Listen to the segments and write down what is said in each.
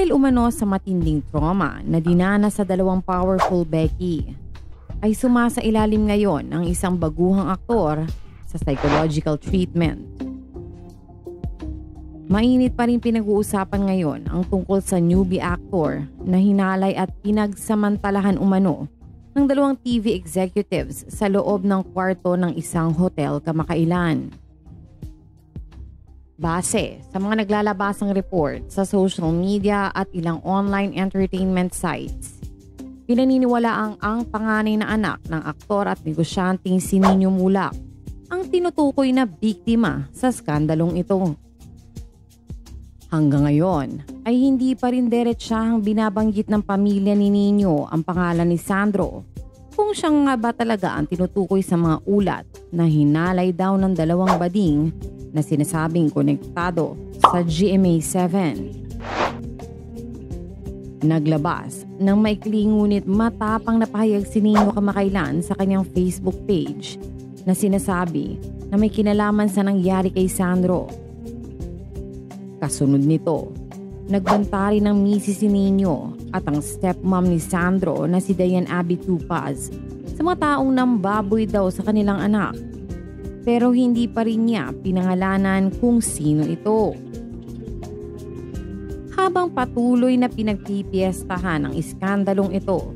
Dahil umano sa matinding trauma na dinana sa dalawang powerful Becky, ay sumasailalim ngayon ang isang baguhang aktor sa psychological treatment. Mainit pa rin pinag-uusapan ngayon ang tungkol sa newbie actor na hinalay at pinagsamantalahan umano ng dalawang TV executives sa loob ng kwarto ng isang hotel kamakailan. Base sa mga naglalabasang report sa social media at ilang online entertainment sites, pinaniniwalaang ang panganay na anak ng aktor at negosyanteng si Nino Mulak ang tinutukoy na biktima sa skandalong ito. Hanggang ngayon ay hindi pa rin diretsahang binabanggit ng pamilya ni Nino ang pangalan ni Sandro kung siya nga ba talaga ang tinutukoy sa mga ulat na hinalay daw ng dalawang bading na sinasabing konektado sa GMA7. Naglabas ng maikling ngunit matapang na pahayag si Nino kamakailan sa kanyang Facebook page na sinasabi na may kinalaman sa nangyari kay Sandro. Kasunod nito, nagbanta rin ng misis si Nino at ang stepmom ni Sandro na si Diane Abby Tupaz sa mga taong nambaboy daw sa kanilang anak. Pero hindi pa rin niya pinangalanan kung sino ito. Habang patuloy na pinagpipiestahan ang iskandalong ito,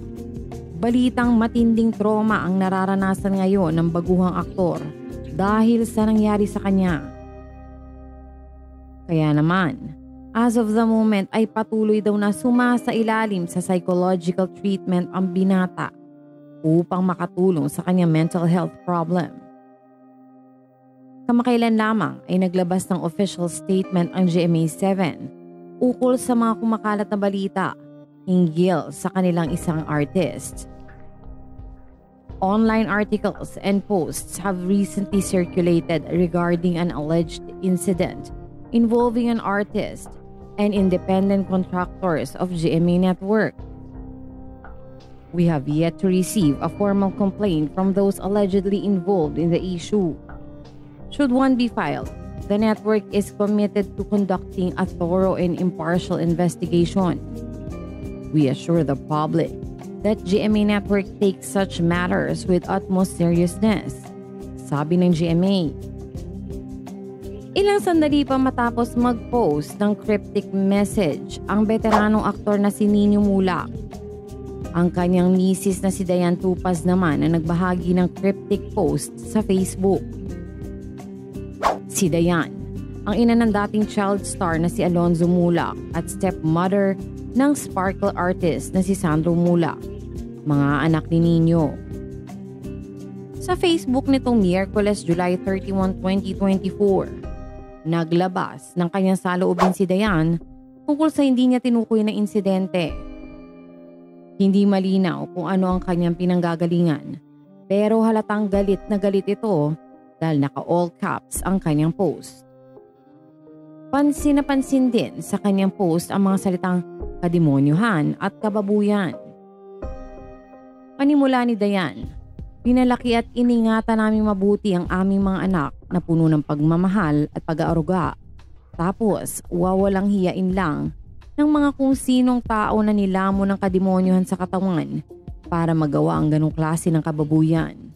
balitang matinding trauma ang nararanasan ngayon ng baguhang aktor dahil sa nangyari sa kanya. Kaya naman, as of the moment ay patuloy daw na sumasailalim sa psychological treatment ang binata upang makatulong sa kanyang mental health problem. Kamakailan lamang ay naglabas ng official statement ang GMA7 ukol sa mga kumakalat na balita hinggil sa kanilang isang artist. Online articles and posts have recently circulated regarding an alleged incident involving an artist and independent contractors of GMA Network. We have yet to receive a formal complaint from those allegedly involved in the issue. Should one be filed, the network is committed to conducting a thorough and impartial investigation. We assure the public that GMA Network takes such matters with utmost seriousness, sabi ng GMA. Ilang sandali pa matapos mag-post ng cryptic message ang veteranong aktor na si Nino Mulak, ang kanyang misis na si Diane Tupaz naman na nagbahagi ng cryptic post sa Facebook. Si Diane, ang ina ng dating child star na si Alonzo Mulak at stepmother ng sparkle artist na si Sandro Mulak, mga anak ni Nino. Sa Facebook nitong Miyerkules, July 31, 2024, naglabas ng kanyang saloobin si Diane tungkol sa hindi niya tinukoy na insidente. Hindi malinaw kung ano ang kanyang pinanggagalingan, pero halatang galit na galit ito dahil naka-all caps ang kanyang post. Pansin na pansin din sa kanyang post ang mga salitang kademonyuhan at kababuyan. Panimula ni Diane, pinalaki at iningatan namin mabuti ang aming mga anak na puno ng pagmamahal at pag-aaruga. Tapos, wawalang hiyain lang ng mga kung sinong tao na nilamo ng kademonyuhan sa katawan para magawa ang ganong klase ng kababuyan.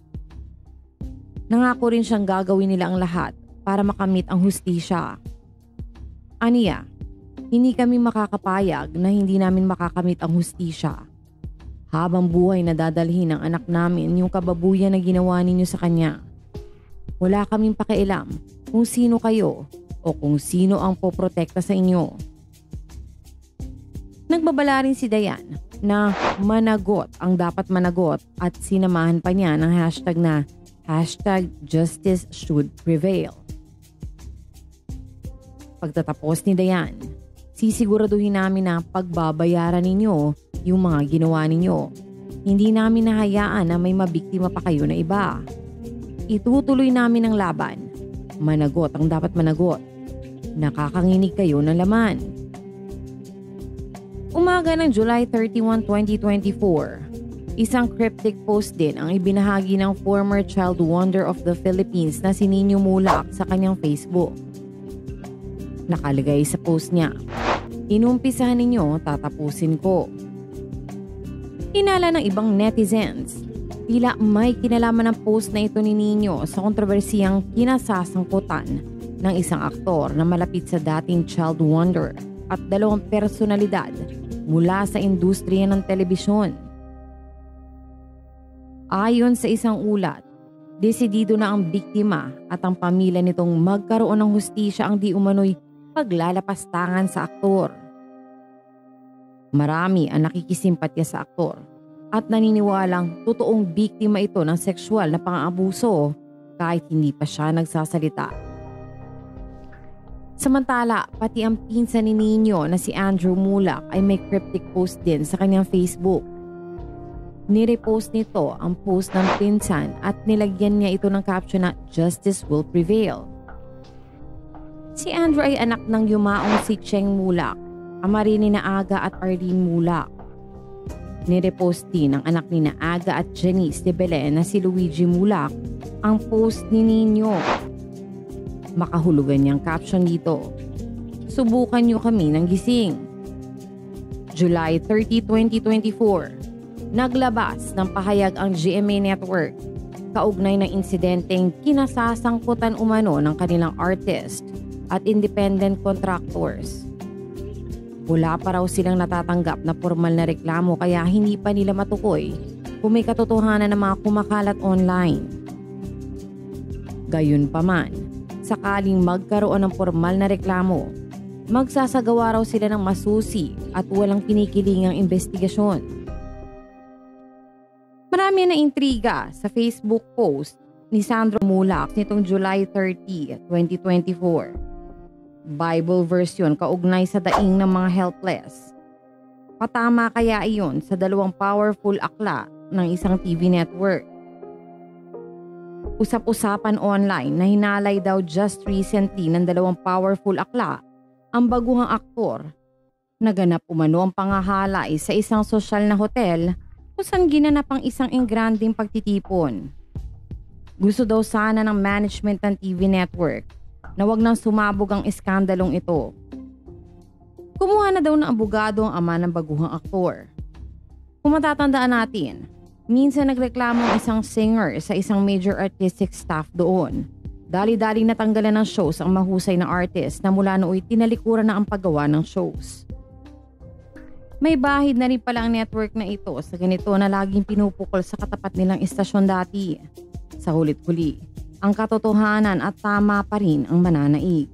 Nangako rin siyang gagawin nila ang lahat para makamit ang hustisya. Aniya, hindi kami makakapayag na hindi namin makakamit ang hustisya. Habang buhay na dadalhin ng anak namin yung kababuyan na ginawa ninyo sa kanya. Wala kaming pakialam kung sino kayo o kung sino ang poprotekta sa inyo. Nagbabala rin si Diane na managot ang dapat managot at sinamahan pa niya ng hashtag na #Justice should prevail. Pagtatapos ni Diane, sisiguraduhin namin na pagbabayaran ninyo yung mga ginawa ninyo. Hindi namin nahayaan na may mabiktima pa kayo na iba. Itutuloy namin ang laban. Managot ang dapat managot. Nakakanginig kayo ng laman. Umaga ng July 31, 2024, isang cryptic post din ang ibinahagi ng former child wonder of the Philippines na si Nino Mulak sa kanyang Facebook. Nakalagay sa post niya, Inumpisahan ninyo, tatapusin ko. Hinala ng ibang netizens, tila may kinalaman ng post na ito ni Nino sa kontrobersiyang kinasasangkutan ng isang aktor na malapit sa dating child wonder at dalawang personalidad mula sa industriya ng telebisyon. Ayon sa isang ulat, desidido na ang biktima at ang pamilya nitong magkaroon ng hustisya ang di umano'y paglalapastangan sa aktor. Marami ang nakikisimpatya sa aktor at naniniwalang totoong biktima ito ng sexual na pang-aabuso kahit hindi pa siya nagsasalita. Samantala, pati ang pinsan ni Nino na si Andrew Mulak ay may cryptic post din sa kanyang Facebook. Nirepost nito ang post ng pinsan at nilagyan niya ito ng caption na "Justice will prevail." Si Andrew ay anak ng yumaong si Cheng Mulak, ama rin ni Aga at Arlene Mulak. Nirepost din ng anak ni Aga at Janice de Belen na si Luigi Mulak ang post ni Nino. Makahulugan niyang caption dito, "Subukan niyo kami ng gising." July 30, 2024, naglabas ng pahayag ang GMA Network kaugnay ng insidenteng kinasasangkutan umano ng kanilang artist at independent contractors. Wala pa raw silang natatanggap na formal na reklamo kaya hindi pa nila matukoy kung may katotohanan ng mga kumakalat online. Gayunpaman, sakaling magkaroon ng formal na reklamo, magsasagawa raw sila ng masusi at walang kinikilingang investigasyon. Marami na intriga sa Facebook post ni Sandro Mulak nitong July 30, 2024. Bible version kaugnay sa daing ng mga helpless. Patama kaya iyon sa dalawang powerful akla ng isang TV network. Usap-usapan online na hinalay daw just recently ng dalawang powerful akla ang baguhang aktor. Naganap umano ang pangahalay sa isang sosyal na hotel kung saan ginanap ang isang engranding pagtitipon. Gusto daw sana ng management ng TV network na wag nang sumabog ang iskandalong ito. Kumuha na daw ng abogado ang ama ng baguhang aktor. Kung matatandaan natin, minsan nagreklamo ang isang singer sa isang major artistic staff doon. Dali-daling natanggalan ng shows ang mahusay na artist na mula nooy tinalikuran na ang paggawa ng shows. May bahid na rin pala ang network na ito sa ganito na laging pinupukol sa katapat nilang istasyon dati. Sa hulit-huli, ang katotohanan at tama pa rin ang mananaig.